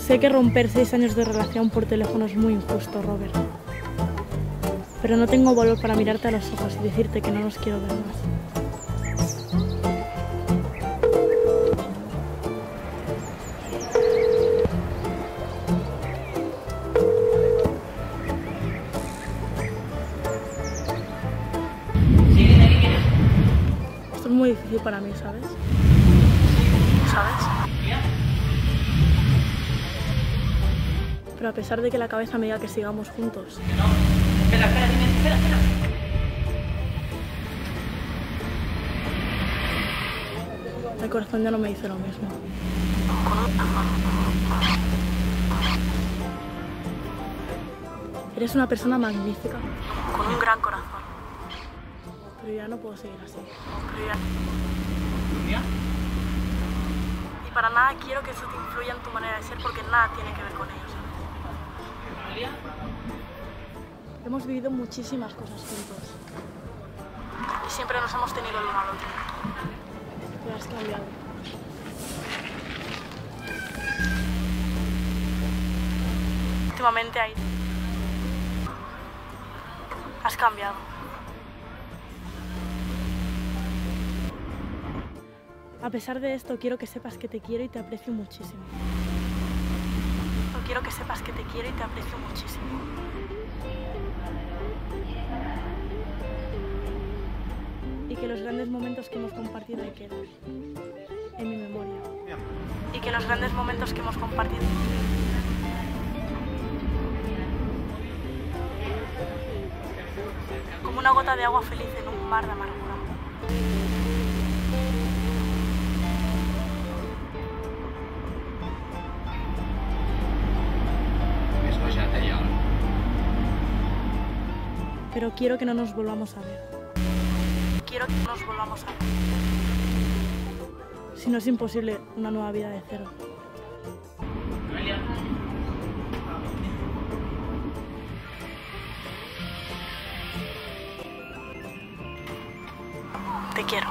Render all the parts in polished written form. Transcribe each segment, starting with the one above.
Sé que romper 6 años de relación por teléfono es muy injusto, Robert. Pero no tengo valor para mirarte a los ojos y decirte que no nos quiero ver más. Esto es muy difícil para mí, ¿sabes? Pero a pesar de que la cabeza me diga que sigamos juntos. Espera, espera. El corazón ya no me dice lo mismo. Eres una persona magnífica, con un gran corazón. Pero ya no puedo seguir así. Y para nada quiero que eso te influya en tu manera de ser, porque nada tiene que ver con ello, ¿sabes? Hemos vivido muchísimas cosas juntos. Y siempre nos hemos tenido el uno al otro. Pero has cambiado. Últimamente has cambiado. A pesar de esto, quiero que sepas que te quiero y te aprecio muchísimo. Quiero que sepas que te quiero y te aprecio muchísimo. Y que los grandes momentos que hemos compartido ahí quedan en mi memoria. Y que los grandes momentos que hemos compartido como una gota de agua feliz en un mar de amargura. Pero quiero que no nos volvamos a ver. Quiero que no nos volvamos a ver. Si no es imposible, una nueva vida de cero. Te quiero.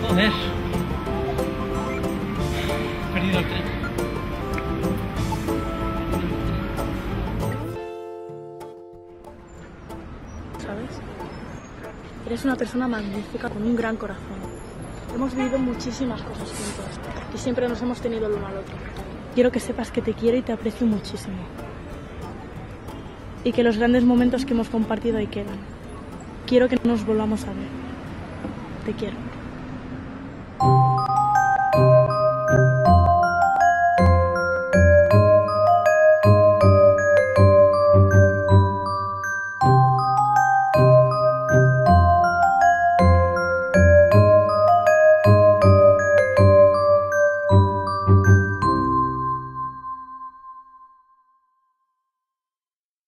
Joder. He perdido el tren. ¿Sabes? Eres una persona magnífica con un gran corazón. Hemos vivido muchísimas cosas juntos y siempre nos hemos tenido el uno al otro. Quiero que sepas que te quiero y te aprecio muchísimo. Y que los grandes momentos que hemos compartido ahí quedan. Quiero que no nos volvamos a ver. Te quiero.